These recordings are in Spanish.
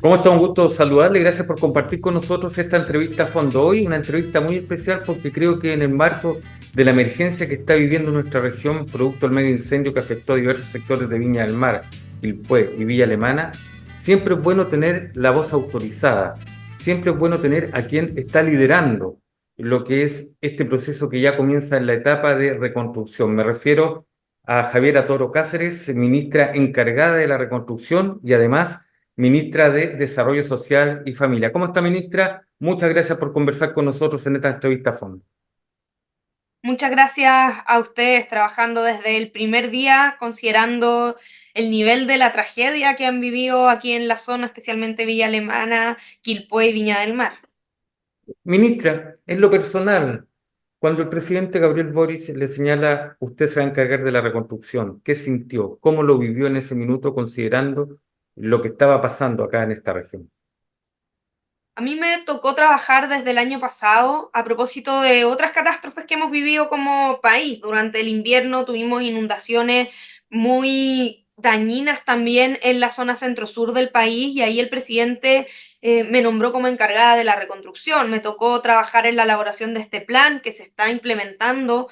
¿Cómo está? Un gusto saludarle. Gracias por compartir con nosotros esta entrevista a fondo hoy, una entrevista muy especial porque creo que en el marco de la emergencia que está viviendo nuestra región, producto del medio incendio que afectó a diversos sectores de Viña del Mar, Quilpué y Villa Alemana, siempre es bueno tener la voz autorizada, siempre es bueno tener a quien está liderando lo que es este proceso que ya comienza en la etapa de reconstrucción. Me refiero a Javiera Toro Cáceres, ministra encargada de la reconstrucción y además ministra de Desarrollo Social y Familia. ¿Cómo está, ministra? Muchas gracias por conversar con nosotros en esta entrevista a fondo. Muchas gracias a ustedes trabajando desde el primer día, considerando el nivel de la tragedia que han vivido aquí en la zona, especialmente Villa Alemana, Quilpué y Viña del Mar. Ministra, en lo personal, cuando el presidente Gabriel Boric le señala, usted se va a encargar de la reconstrucción, ¿qué sintió? ¿Cómo lo vivió en ese minuto considerando lo que estaba pasando acá en esta región? A mí me tocó trabajar desde el año pasado a propósito de otras catástrofes que hemos vivido como país. Durante el invierno tuvimos inundaciones muy dañinas también en la zona centro-sur del país y ahí el presidente me nombró como encargada de la reconstrucción. Me tocó trabajar en la elaboración de este plan que se está implementando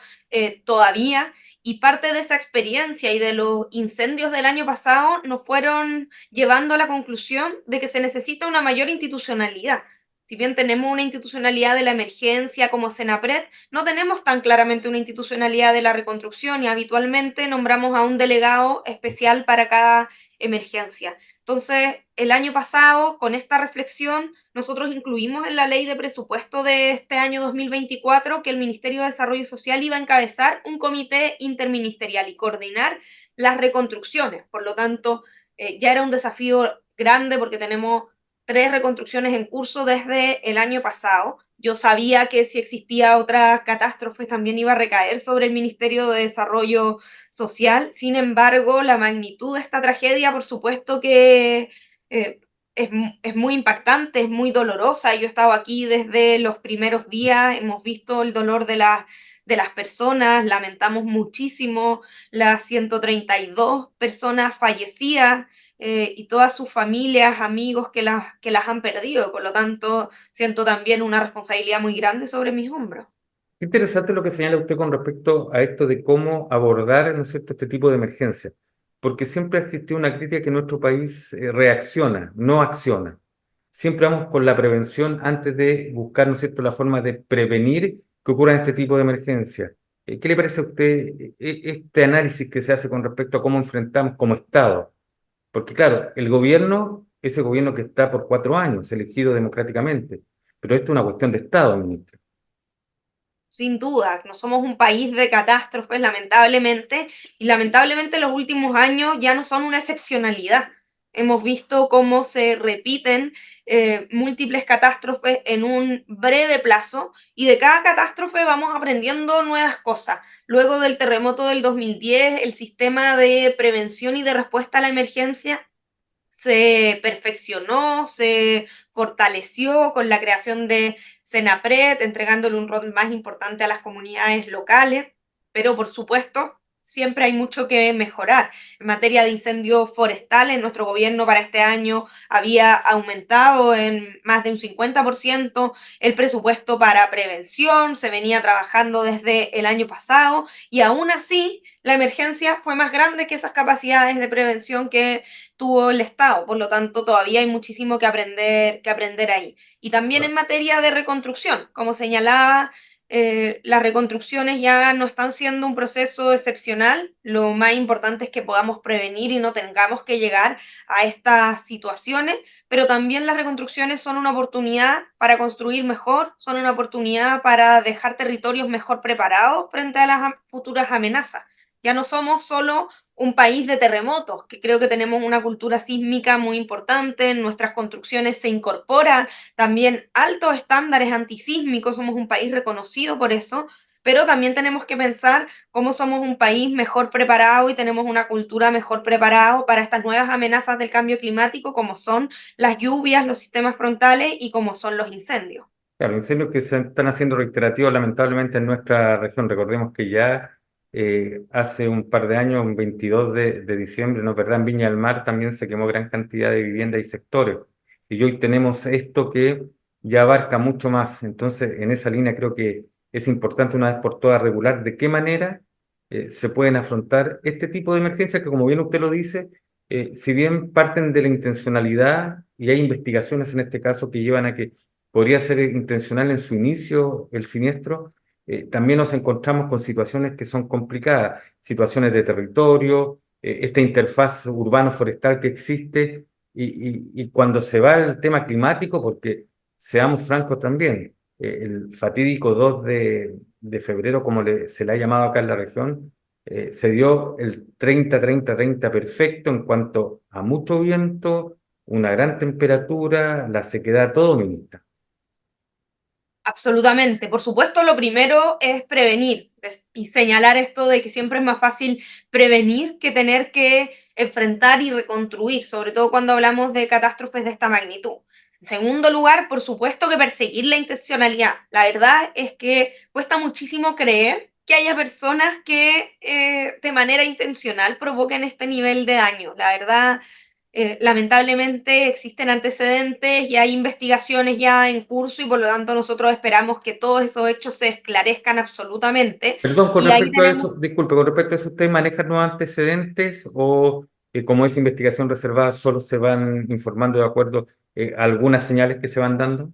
todavía y parte de esa experiencia y de los incendios del año pasado nos fueron llevando a la conclusión de que se necesita una mayor institucionalidad. Si bien tenemos una institucionalidad de la emergencia como Senapred, no tenemos tan claramente una institucionalidad de la reconstrucción y habitualmente nombramos a un delegado especial para cada emergencia. Entonces, el año pasado, con esta reflexión, nosotros incluimos en la ley de presupuesto de este año 2024 que el Ministerio de Desarrollo Social iba a encabezar un comité interministerial y coordinar las reconstrucciones. Por lo tanto, ya era un desafío grande porque tenemos 3 reconstrucciones en curso desde el año pasado. Yo sabía que si existía otra catástrofe también iba a recaer sobre el Ministerio de Desarrollo Social. Sin embargo, la magnitud de esta tragedia, por supuesto que eh, es muy impactante, es muy dolorosa. Yo he estado aquí desde los primeros días, hemos visto el dolor de las personas, lamentamos muchísimo las 132 personas fallecidas y todas sus familias, amigos que las han perdido. Por lo tanto, siento también una responsabilidad muy grande sobre mis hombros. Qué interesante lo que señala usted con respecto a esto de cómo abordar, ¿no es cierto?, este tipo de emergencia, porque siempre ha existido una crítica que nuestro país reacciona, no acciona. Siempre vamos con la prevención antes de buscar, ¿no es cierto?, la forma de prevenir que ocurran este tipo de emergencias. ¿Qué le parece a usted este análisis que se hace con respecto a cómo enfrentamos como Estado? Porque claro, el gobierno es el gobierno que está por 4 años, elegido democráticamente, pero esto es una cuestión de Estado, ministro. Sin duda, no somos un país de catástrofes, lamentablemente, y lamentablemente los últimos años ya no son una excepcionalidad. Hemos visto cómo se repiten múltiples catástrofes en un breve plazo y de cada catástrofe vamos aprendiendo nuevas cosas. Luego del terremoto del 2010, el sistema de prevención y de respuesta a la emergencia se perfeccionó, se fortaleció con la creación de Senapred, entregándole un rol más importante a las comunidades locales, pero por supuesto siempre hay mucho que mejorar. En materia de incendios forestales, nuestro gobierno para este año había aumentado en más de un 50% el presupuesto para prevención, se venía trabajando desde el año pasado y aún así la emergencia fue más grande que esas capacidades de prevención que tuvo el Estado. Por lo tanto, todavía hay muchísimo que aprender ahí. Y también en materia de reconstrucción, como señalaba, las reconstrucciones ya no están siendo un proceso excepcional. Lo más importante es que podamos prevenir y no tengamos que llegar a estas situaciones, pero también las reconstrucciones son una oportunidad para construir mejor, son una oportunidad para dejar territorios mejor preparados frente a las futuras amenazas. Ya no somos solo un país de terremotos, que creo que tenemos una cultura sísmica muy importante, en nuestras construcciones se incorporan también altos estándares antisísmicos, somos un país reconocido por eso, pero también tenemos que pensar cómo somos un país mejor preparado y tenemos una cultura mejor preparado para estas nuevas amenazas del cambio climático, como son las lluvias, los sistemas frontales y como son los incendios. Claro, incendios que se están haciendo reiterativos lamentablemente en nuestra región. Recordemos que ya hace un par de años, un 22 de diciembre, ¿no es verdad? En Viña del Mar también se quemó gran cantidad de viviendas y sectores. y hoy tenemos esto que ya abarca mucho más. Entonces, en esa línea creo que es importante una vez por todas regular de qué manera se pueden afrontar este tipo de emergencias que, como bien usted lo dice, si bien parten de la intencionalidad y hay investigaciones en este caso que llevan a que podría ser intencional en su inicio el siniestro, también nos encontramos con situaciones que son complicadas, situaciones de territorio, esta interfaz urbano-forestal que existe y cuando se va al tema climático, porque seamos francos también, el fatídico 2 de febrero, como se le ha llamado acá en la región, se dio el 30-30-30 perfecto en cuanto a mucho viento, una gran temperatura, la sequedad, todo ministra. Absolutamente. Por supuesto, lo primero es prevenir y señalar esto de que siempre es más fácil prevenir que tener que enfrentar y reconstruir, sobre todo cuando hablamos de catástrofes de esta magnitud. En segundo lugar, por supuesto que perseguir la intencionalidad. La verdad es que cuesta muchísimo creer que haya personas que de manera intencional provoquen este nivel de daño. La verdad, lamentablemente existen antecedentes y hay investigaciones ya en curso y por lo tanto nosotros esperamos que todos esos hechos se esclarezcan absolutamente. Perdón, con Y ahí respecto a tenemos, eso, disculpe, con respecto a eso, ¿usted maneja nuevos antecedentes o como es investigación reservada, solo se van informando de acuerdo a algunas señales que se van dando?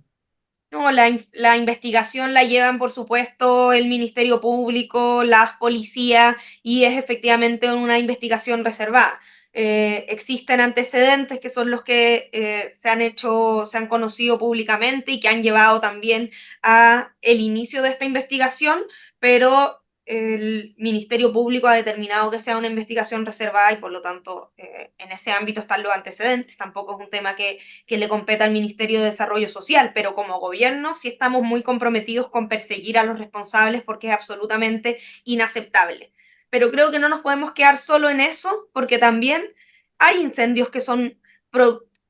no, la investigación la llevan por supuesto el Ministerio Público, las policías y es efectivamente una investigación reservada. Existen antecedentes que son los que se han hecho, se han conocido públicamente y que han llevado también a el inicio de esta investigación, pero el Ministerio Público ha determinado que sea una investigación reservada y por lo tanto en ese ámbito están los antecedentes. Tampoco es un tema que le compete al Ministerio de Desarrollo Social, pero como gobierno sí estamos muy comprometidos con perseguir a los responsables porque es absolutamente inaceptable. Pero creo que no nos podemos quedar solo en eso, porque también hay incendios que son,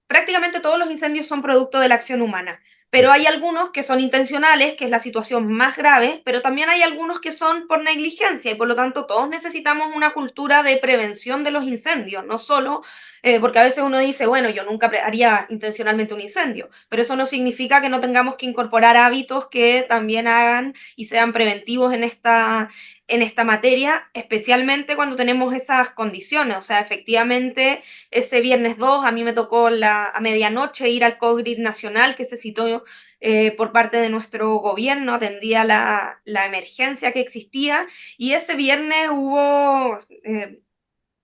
prácticamente todos los incendios son producto de la acción humana, pero hay algunos que son intencionales, que es la situación más grave, pero también hay algunos que son por negligencia y por lo tanto todos necesitamos una cultura de prevención de los incendios, no solo porque a veces uno dice, bueno, yo nunca haría intencionalmente un incendio, pero eso no significa que no tengamos que incorporar hábitos que también hagan y sean preventivos en esta materia, especialmente cuando tenemos esas condiciones. O sea, efectivamente, ese viernes 2 a mí me tocó a medianoche ir al COGRID nacional que se citó por parte de nuestro gobierno, atendía la emergencia que existía y ese viernes hubo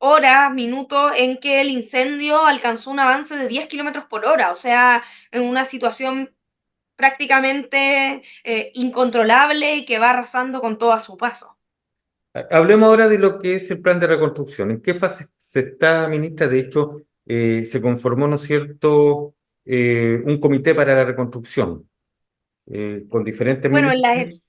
horas, minutos en que el incendio alcanzó un avance de 10 kilómetros por hora, o sea, en una situación prácticamente incontrolable y que va arrasando con todo a su paso. Hablemos ahora de lo que es el plan de reconstrucción. ¿En qué fase se está, ministra? De hecho, se conformó, ¿no es cierto?, un comité para la reconstrucción con diferentes Bueno, ministros.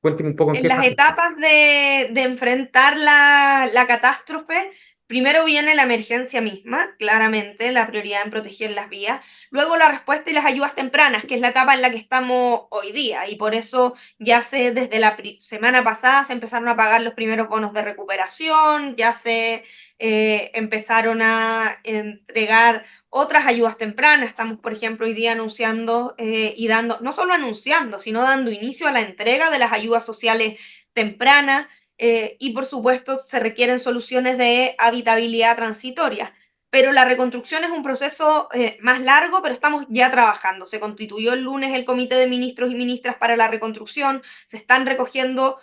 Cuénteme un poco en en qué las fase está. etapas de enfrentar la catástrofe, primero viene la emergencia misma, claramente, la prioridad en proteger las vías, luego la respuesta y las ayudas tempranas, que es la etapa en la que estamos hoy día, y por eso ya desde la semana pasada se empezaron a pagar los primeros bonos de recuperación, ya se empezaron a entregar otras ayudas tempranas. Estamos, por ejemplo, hoy día anunciando y dando, no solo anunciando, sino dando inicio a la entrega de las ayudas sociales tempranas y, por supuesto, se requieren soluciones de habitabilidad transitoria. Pero la reconstrucción es un proceso más largo, pero estamos ya trabajando. Se constituyó el lunes el Comité de Ministros y Ministras para la Reconstrucción, se están recogiendo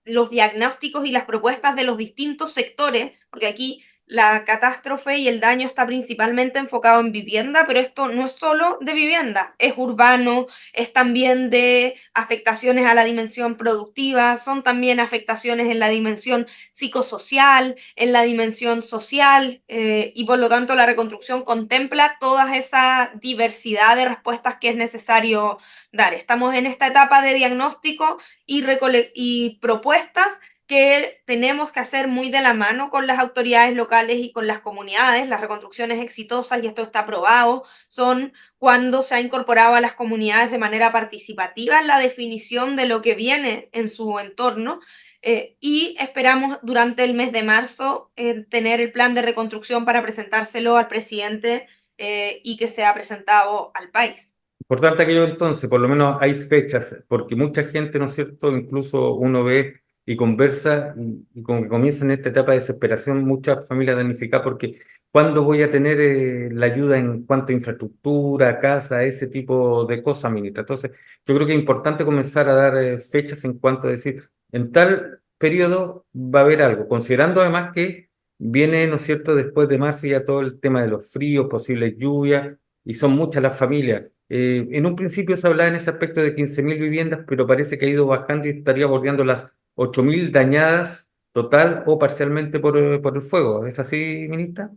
los diagnósticos y las propuestas de los distintos sectores, porque aquí la catástrofe y el daño está principalmente enfocado en vivienda, pero esto no es solo de vivienda, es urbano, es también de afectaciones a la dimensión productiva, son también afectaciones en la dimensión psicosocial, en la dimensión social, y por lo tanto la reconstrucción contempla toda esa diversidad de respuestas que es necesario dar. Estamos en esta etapa de diagnóstico y propuestas que tenemos que hacer muy de la mano con las autoridades locales y con las comunidades. Las reconstrucciones exitosas, y esto está probado, son cuando se ha incorporado a las comunidades de manera participativa en la definición de lo que viene en su entorno. Y esperamos durante el mes de marzo tener el plan de reconstrucción para presentárselo al presidente y que se ha presentado al país. Importante aquello entonces, por lo menos hay fechas, porque mucha gente, ¿no es cierto? Incluso uno ve y conversa y como que comienza en esta etapa de desesperación muchas familias damnificadas porque ¿cuándo voy a tener la ayuda en cuanto a infraestructura, casa, ese tipo de cosas, ministra? Entonces, yo creo que es importante comenzar a dar fechas en cuanto a decir, en tal periodo va a haber algo, considerando además que viene, ¿no es cierto?, después de marzo ya todo el tema de los fríos, posibles lluvias, y son muchas las familias. En un principio se hablaba en ese aspecto de 15.000 viviendas, pero parece que ha ido bajando y estaría bordeando las 8.000 dañadas total o parcialmente por el fuego. ¿Es así, ministra?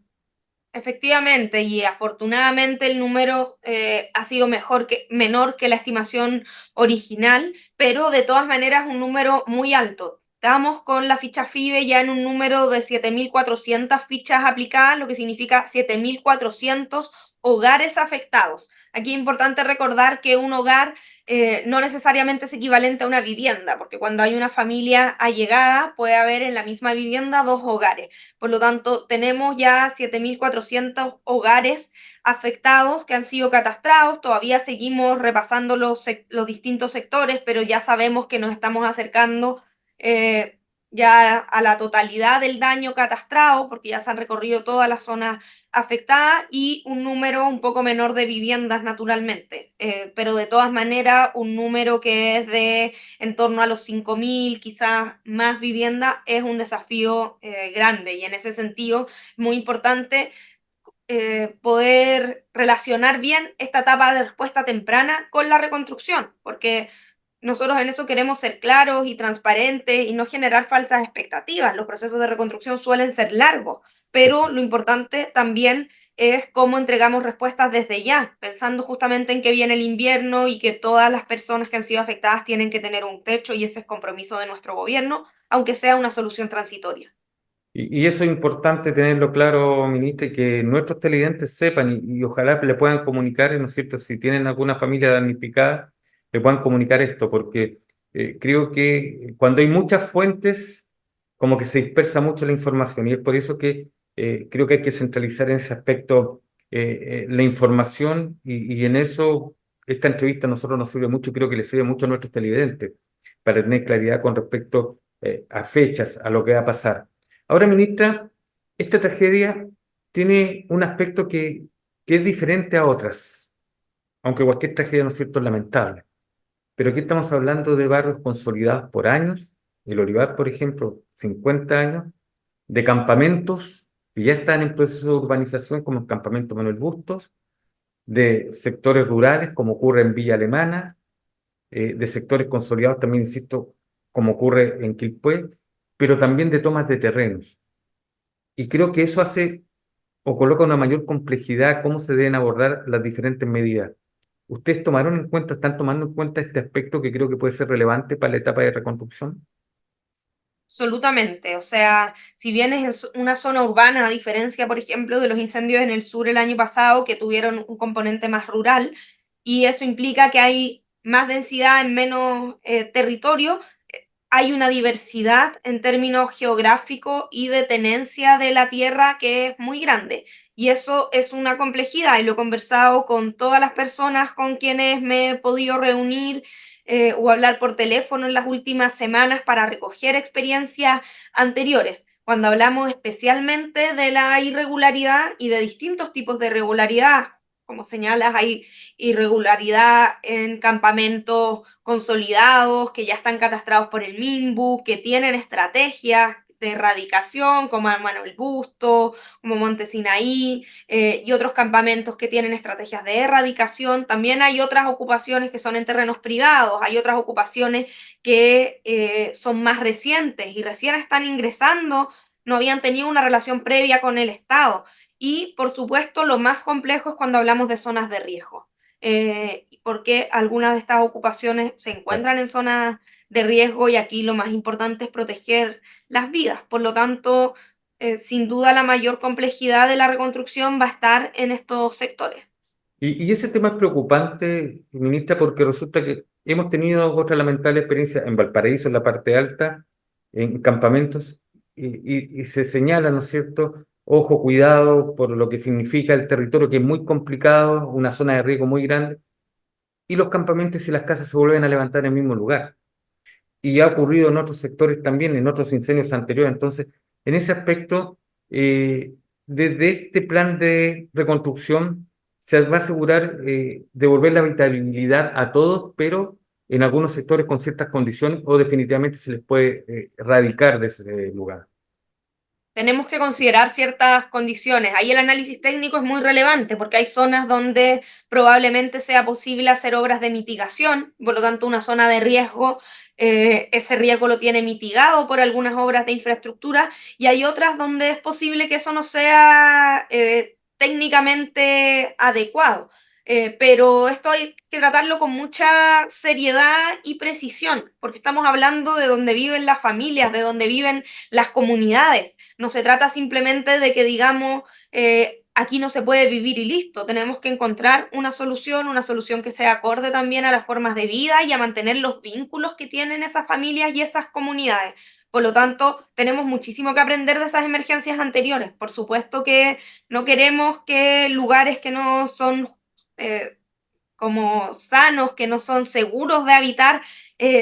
Efectivamente, y afortunadamente el número ha sido menor que la estimación original, pero de todas maneras un número muy alto. Estamos con la ficha FIBE ya en un número de 7.400 fichas aplicadas, lo que significa 7.400 hogares afectados. Aquí es importante recordar que un hogar no necesariamente es equivalente a una vivienda, porque cuando hay una familia allegada puede haber en la misma vivienda dos hogares. Por lo tanto, tenemos ya 7.400 hogares afectados que han sido catastrados. Todavía seguimos repasando los distintos sectores, pero ya sabemos que nos estamos acercando eh, ya a la totalidad del daño catastrado, porque ya se han recorrido todas las zonas afectadas y un número un poco menor de viviendas naturalmente. Pero de todas maneras, un número que es de en torno a los 5.000, quizás más viviendas, es un desafío grande y en ese sentido muy importante poder relacionar bien esta etapa de respuesta temprana con la reconstrucción, porque nosotros en eso queremos ser claros y transparentes y no generar falsas expectativas. Los procesos de reconstrucción suelen ser largos, pero lo importante también es cómo entregamos respuestas desde ya, pensando justamente en que viene el invierno y que todas las personas que han sido afectadas tienen que tener un techo y ese es compromiso de nuestro gobierno, aunque sea una solución transitoria. Y eso es importante tenerlo claro, ministra, y que nuestros televidentes sepan y ojalá le puedan comunicar, ¿no es cierto? Si tienen alguna familia damnificada, le puedan comunicar esto, porque creo que cuando hay muchas fuentes, como que se dispersa mucho la información y es por eso que creo que hay que centralizar en ese aspecto la información y en eso esta entrevista a nosotros nos sirve mucho y creo que le sirve mucho a nuestros televidentes para tener claridad con respecto a fechas, a lo que va a pasar. Ahora, ministra, esta tragedia tiene un aspecto que es diferente a otras, aunque cualquier tragedia, ¿no es cierto?, es lamentable. Pero aquí estamos hablando de barrios consolidados por años, el Olivar, por ejemplo, 50 años, de campamentos que ya están en proceso de urbanización, como el campamento Manuel Bustos, de sectores rurales, como ocurre en Villa Alemana, de sectores consolidados, también insisto, como ocurre en Quilpué, pero también de tomas de terrenos. Y creo que eso hace o coloca una mayor complejidad cómo se deben abordar las diferentes medidas. ¿Ustedes tomaron en cuenta, están tomando en cuenta este aspecto que creo que puede ser relevante para la etapa de reconstrucción? Absolutamente, o sea, si bien es en una zona urbana, a diferencia, por ejemplo, de los incendios en el sur el año pasado, que tuvieron un componente más rural, y eso implica que hay más densidad en menos territorio, hay una diversidad en términos geográficos y de tenencia de la tierra que es muy grande. Y eso es una complejidad y lo he conversado con todas las personas con quienes me he podido reunir o hablar por teléfono en las últimas semanas para recoger experiencias anteriores. Cuando hablamos especialmente de la irregularidad y de distintos tipos de irregularidad, como señalas, hay irregularidad en campamentos consolidados que ya están catastrados por el MIMBU, que tienen estrategias de erradicación, como Manuel Busto, como Monte Sinaí, y otros campamentos que tienen estrategias de erradicación. También hay otras ocupaciones que son en terrenos privados, hay otras ocupaciones que son más recientes y recién están ingresando, no habían tenido una relación previa con el Estado. Y, por supuesto, lo más complejo es cuando hablamos de zonas de riesgo, porque algunas de estas ocupaciones se Claro. encuentran en zonas de riesgo y aquí lo más importante es proteger las vidas. Por lo tanto, sin duda la mayor complejidad de la reconstrucción va a estar en estos sectores. Y ese tema es preocupante, ministra, porque resulta que hemos tenido otra lamentable experiencia en Valparaíso, en la parte alta, en campamentos, y se señala, ¿no es cierto?, ojo, cuidado por lo que significa el territorio, que es muy complicado, una zona de riesgo muy grande, y los campamentos y las casas se vuelven a levantar en el mismo lugar. Y ha ocurrido en otros sectores también, en otros incendios anteriores. Entonces, en ese aspecto, eh, desde este plan de reconstrucción se va a asegurar devolver la habitabilidad a todos, pero en algunos sectores con ciertas condiciones o definitivamente se les puede erradicar de ese lugar. Tenemos que considerar ciertas condiciones. Ahí el análisis técnico es muy relevante porque hay zonas donde probablemente sea posible hacer obras de mitigación, por lo tanto una zona de riesgo, ese riesgo lo tiene mitigado por algunas obras de infraestructura y hay otras donde es posible que eso no sea técnicamente adecuado. Pero esto hay que tratarlo con mucha seriedad y precisión, porque estamos hablando de donde viven las familias, de donde viven las comunidades. No se trata simplemente de que digamos, aquí no se puede vivir y listo. Tenemos que encontrar una solución que sea acorde también a las formas de vida y a mantener los vínculos que tienen esas familias y esas comunidades. Por lo tanto, tenemos muchísimo que aprender de esas emergencias anteriores. Por supuesto que no queremos que lugares que no son eh, como sanos, que no son seguros de habitar,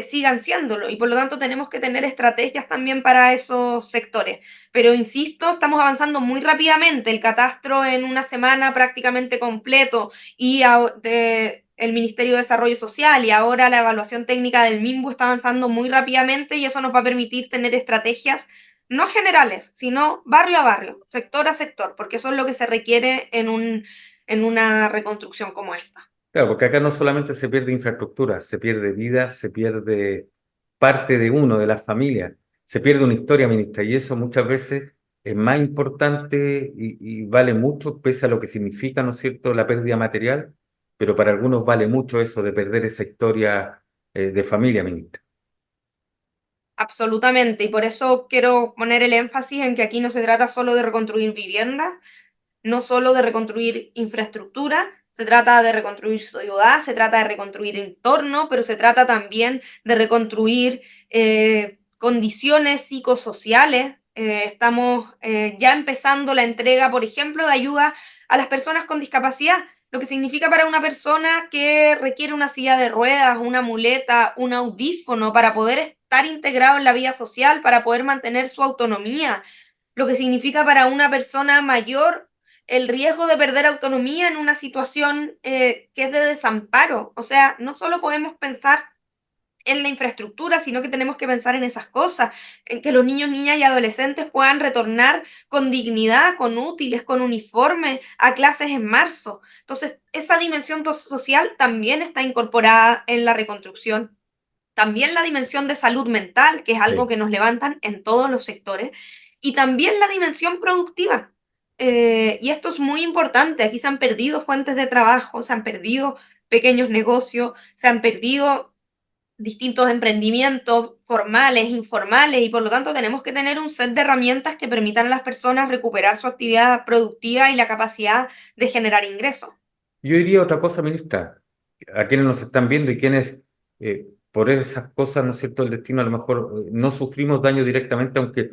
sigan siéndolo. Y por lo tanto tenemos que tener estrategias también para esos sectores. Pero insisto, estamos avanzando muy rápidamente. El catastro en una semana prácticamente completo y el Ministerio de Desarrollo Social y ahora la evaluación técnica del MIMBU está avanzando muy rápidamente y eso nos va a permitir tener estrategias no generales, sino barrio a barrio, sector a sector, porque eso es lo que se requiere en una reconstrucción como esta. Claro, porque acá no solamente se pierde infraestructura, se pierde vida, se pierde parte de uno, de la familia, se pierde una historia, ministra, y eso muchas veces es más importante y vale mucho, pese a lo que significa, ¿no es cierto?, la pérdida material, pero para algunos vale mucho eso de perder esa historia de familia, ministra. Absolutamente, y por eso quiero poner el énfasis en que aquí no se trata solo de reconstruir viviendas, no solo de reconstruir infraestructura, se trata de reconstruir ciudad, se trata de reconstruir entorno, pero se trata también de reconstruir condiciones psicosociales. Estamos ya empezando la entrega, por ejemplo, de ayuda a las personas con discapacidad, lo que significa para una persona que requiere una silla de ruedas, una muleta, un audífono para poder estar integrado en la vida social, para poder mantener su autonomía, lo que significa para una persona mayor el riesgo de perder autonomía en una situación que es de desamparo. O sea, no solo podemos pensar en la infraestructura, sino que tenemos que pensar en esas cosas, en que los niños, niñas y adolescentes puedan retornar con dignidad, con útiles, con uniforme a clases en marzo. Entonces, esa dimensión social también está incorporada en la reconstrucción. También la dimensión de salud mental, que es algo Sí. que nos levantan en todos los sectores, y también la dimensión productiva. Y esto es muy importante. Aquí se han perdido fuentes de trabajo, se han perdido pequeños negocios, se han perdido distintos emprendimientos formales, informales, y por lo tanto tenemos que tener un set de herramientas que permitan a las personas recuperar su actividad productiva y la capacidad de generar ingresos. Yo diría otra cosa, ministra, a quienes nos están viendo y quienes por esas cosas, ¿no es cierto?, el destino a lo mejor no sufrimos daño directamente, aunque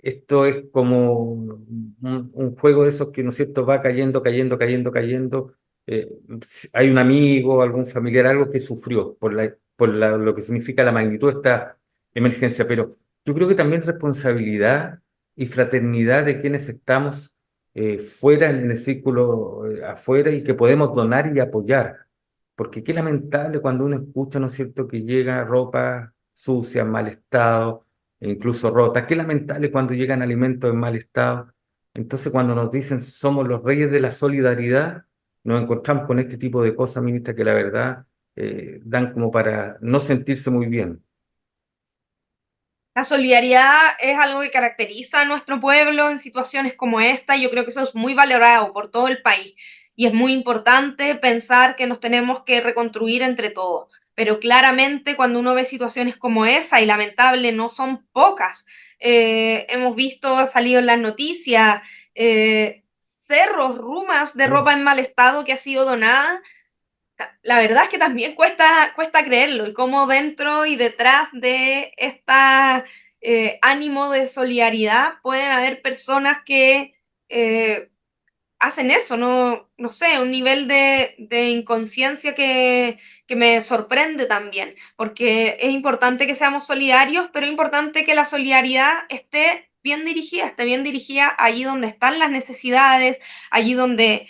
esto es como un juego de esos que, ¿no es cierto?, va cayendo, cayendo, cayendo, cayendo. Eh, si hay un amigo, algún familiar, algo que sufrió lo que significa la magnitud de esta emergencia, pero yo creo que también responsabilidad y fraternidad de quienes estamos fuera en el círculo afuera y que podemos donar y apoyar. Porque qué lamentable cuando uno escucha, ¿no es cierto?, que llega ropa sucia, en mal estado, e incluso rota. Qué lamentable cuando llegan alimentos en mal estado. Entonces, cuando nos dicen somos los reyes de la solidaridad, nos encontramos con este tipo de cosas, ministra, que la verdad dan como para no sentirse muy bien. La solidaridad es algo que caracteriza a nuestro pueblo en situaciones como esta. Y yo creo que eso es muy valorado por todo el país. Y es muy importante pensar que nos tenemos que reconstruir entre todos. Pero claramente cuando uno ve situaciones como esa, y lamentable no son pocas, hemos visto, ha salido en las noticias, cerros, rumas de Sí. ropa en mal estado que ha sido donada. La verdad es que también cuesta creerlo, y cómo dentro y detrás de esta ánimo de solidaridad pueden haber personas que hacen eso, no sé, un nivel de inconsciencia que me sorprende también, porque es importante que seamos solidarios, pero es importante que la solidaridad esté bien dirigida allí donde están las necesidades, allí donde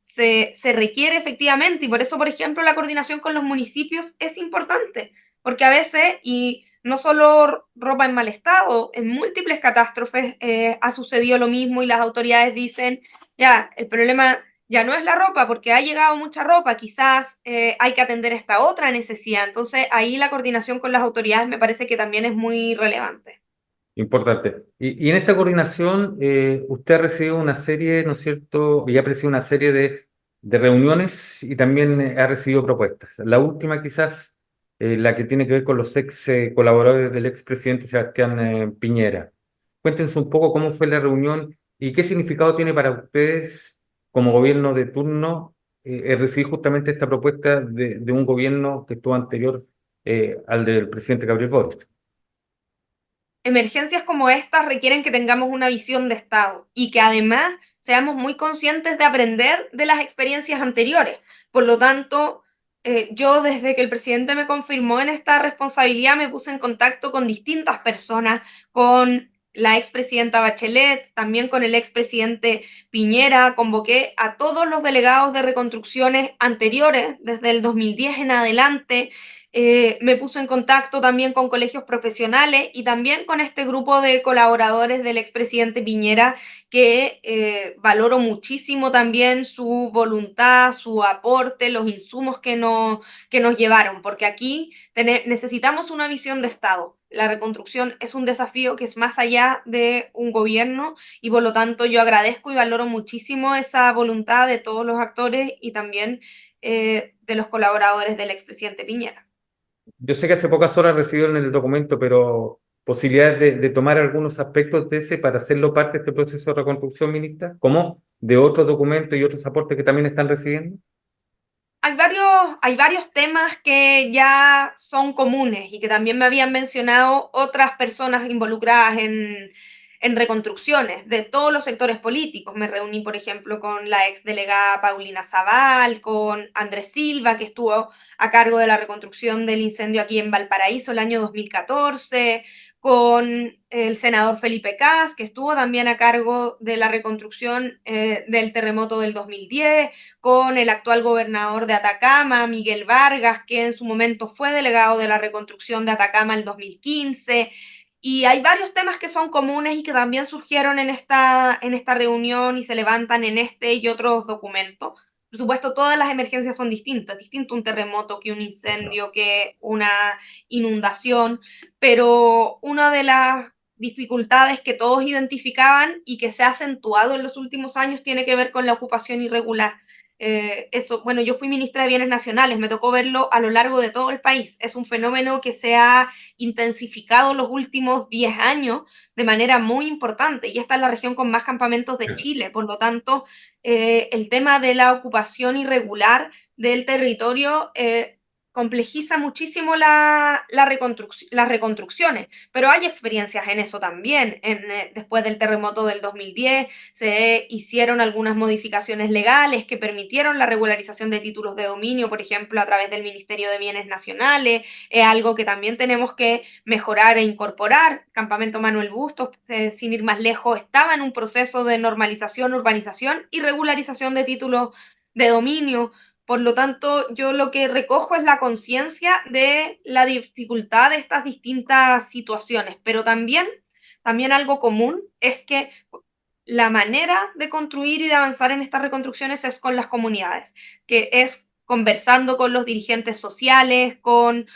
se requiere efectivamente, y por eso, por ejemplo, la coordinación con los municipios es importante, porque a veces, y no solo ropa en mal estado, en múltiples catástrofes ha sucedido lo mismo y las autoridades dicen, ya, el problema ya no es la ropa, porque ha llegado mucha ropa, quizás hay que atender esta otra necesidad. Entonces, ahí la coordinación con las autoridades me parece que también es muy relevante. Importante. Y en esta coordinación, usted ha recibido una serie, ¿no es cierto? Y ha presidido una serie de reuniones y también ha recibido propuestas. La última quizás, la que tiene que ver con los ex colaboradores del expresidente Sebastián Piñera. Cuéntenos un poco cómo fue la reunión y qué significado tiene para ustedes como gobierno de turno el recibir justamente esta propuesta de un gobierno que estuvo anterior al del presidente Gabriel Boric. Emergencias como estas requieren que tengamos una visión de Estado y que además seamos muy conscientes de aprender de las experiencias anteriores. Por lo tanto, yo desde que el presidente me confirmó en esta responsabilidad me puse en contacto con distintas personas, con la expresidenta Bachelet, también con el expresidente Piñera, convoqué a todos los delegados de reconstrucciones anteriores, desde el 2010 en adelante, me puso en contacto también con colegios profesionales y también con este grupo de colaboradores del expresidente Piñera, que valoro muchísimo también su voluntad, su aporte, los insumos que nos llevaron, porque aquí necesitamos una visión de Estado. La reconstrucción es un desafío que es más allá de un gobierno y por lo tanto yo agradezco y valoro muchísimo esa voluntad de todos los actores y también de los colaboradores del expresidente Piñera. Yo sé que hace pocas horas recibieron el documento, pero posibilidades de tomar algunos aspectos de ese para hacerlo parte de este proceso de reconstrucción, ministra, como de otros documentos y otros aportes que también están recibiendo. Hay varios temas que ya son comunes y que también me habían mencionado otras personas involucradas en reconstrucciones de todos los sectores políticos. Me reuní, por ejemplo, con la ex delegada Paulina Zabal, con Andrés Silva, que estuvo a cargo de la reconstrucción del incendio aquí en Valparaíso el año 2014, con el senador Felipe Cas, que estuvo también a cargo de la reconstrucción del terremoto del 2010, con el actual gobernador de Atacama, Miguel Vargas, que en su momento fue delegado de la reconstrucción de Atacama el 2015. Y hay varios temas que son comunes y que también surgieron en esta reunión y se levantan en este y otros documentos. Por supuesto, todas las emergencias son distintas, distinto un terremoto que un Eso. incendio, que una inundación, pero una de las dificultades que todos identificaban y que se ha acentuado en los últimos años tiene que ver con la ocupación irregular. Eso, bueno, yo fui ministra de Bienes Nacionales, me tocó verlo a lo largo de todo el país. Es un fenómeno que se ha intensificado los últimos 10 años de manera muy importante y esta es la región con más campamentos de Chile. Por lo tanto, el tema de la ocupación irregular del territorio complejiza muchísimo las reconstrucciones, pero hay experiencias en eso también. Después del terremoto del 2010 se hicieron algunas modificaciones legales que permitieron la regularización de títulos de dominio, por ejemplo, a través del Ministerio de Bienes Nacionales, es algo que también tenemos que mejorar e incorporar. Campamento Manuel Bustos, sin ir más lejos, estaba en un proceso de normalización, urbanización y regularización de títulos de dominio. Por lo tanto, yo lo que recojo es la conciencia de la dificultad de estas distintas situaciones, pero también algo común es que la manera de construir y de avanzar en estas reconstrucciones es con las comunidades, que es conversando con los dirigentes sociales, con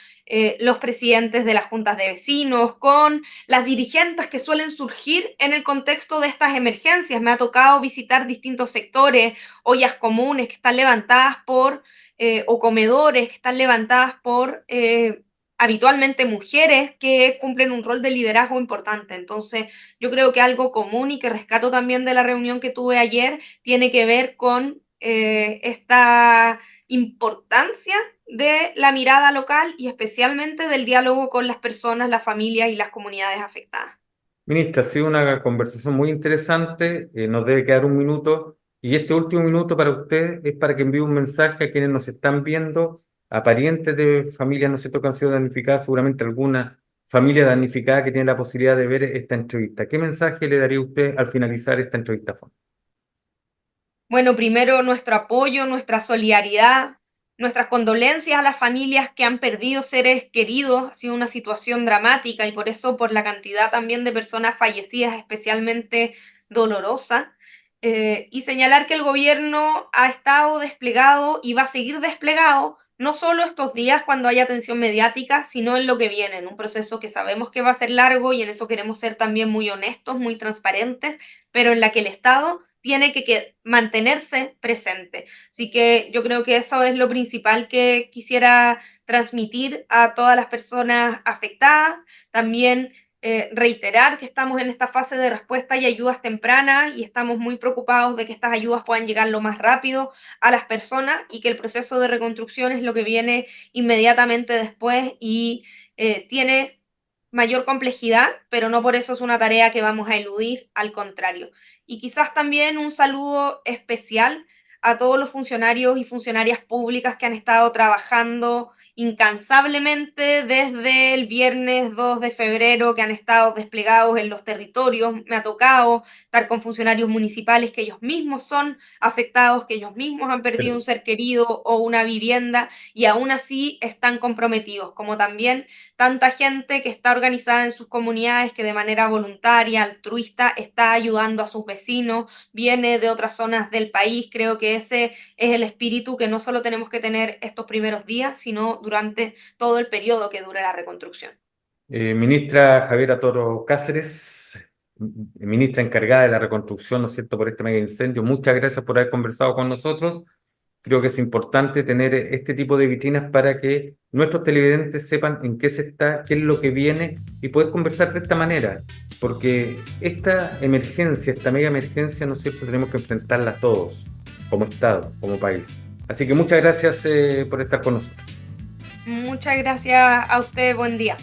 los presidentes de las juntas de vecinos, con las dirigentes que suelen surgir en el contexto de estas emergencias. Me ha tocado visitar distintos sectores, ollas comunes que están levantadas o comedores que están levantadas por habitualmente mujeres que cumplen un rol de liderazgo importante. Entonces, yo creo que algo común y que rescato también de la reunión que tuve ayer tiene que ver con esta importancia de la mirada local y especialmente del diálogo con las personas, las familias y las comunidades afectadas. Ministra, ha sido una conversación muy interesante, nos debe quedar un minuto y este último minuto para usted es para que envíe un mensaje a quienes nos están viendo, a parientes de familias, ¿no es cierto?, que han sido damnificadas, seguramente alguna familia damnificada que tiene la posibilidad de ver esta entrevista. ¿Qué mensaje le daría usted al finalizar esta entrevista, Fon? Bueno, primero nuestro apoyo, nuestra solidaridad, nuestras condolencias a las familias que han perdido seres queridos. Ha sido una situación dramática y por eso, por la cantidad también de personas fallecidas, especialmente dolorosa. Y señalar que el gobierno ha estado desplegado y va a seguir desplegado, no solo estos días cuando haya atención mediática, sino en lo que viene, en un proceso que sabemos que va a ser largo y en eso queremos ser también muy honestos, muy transparentes, pero en la que el Estado tiene que mantenerse presente. Así que yo creo que eso es lo principal que quisiera transmitir a todas las personas afectadas. También reiterar que estamos en esta fase de respuesta y ayudas tempranas y estamos muy preocupados de que estas ayudas puedan llegar lo más rápido a las personas y que el proceso de reconstrucción es lo que viene inmediatamente después y tiene mayor complejidad, pero no por eso es una tarea que vamos a eludir, al contrario. Y quizás también un saludo especial a todos los funcionarios y funcionarias públicas que han estado trabajando incansablemente desde el viernes 2 de febrero, que han estado desplegados en los territorios. Me ha tocado estar con funcionarios municipales que ellos mismos son afectados, que ellos mismos han perdido un ser querido o una vivienda y aún así están comprometidos, como también tanta gente que está organizada en sus comunidades, que de manera voluntaria, altruista, está ayudando a sus vecinos, viene de otras zonas del país. Creo que ese es el espíritu que no solo tenemos que tener estos primeros días, sino durante todo el periodo que dure la reconstrucción. Ministra Javiera Toro Cáceres, ministra encargada de la reconstrucción, ¿no es cierto?, por este mega incendio, muchas gracias por haber conversado con nosotros. Creo que es importante tener este tipo de vitrinas para que nuestros televidentes sepan en qué se está, qué es lo que viene y poder conversar de esta manera, porque esta emergencia, esta mega emergencia, ¿no es cierto?, tenemos que enfrentarla todos, como Estado, como país. Así que muchas gracias por estar con nosotros. Muchas gracias a usted, buen día.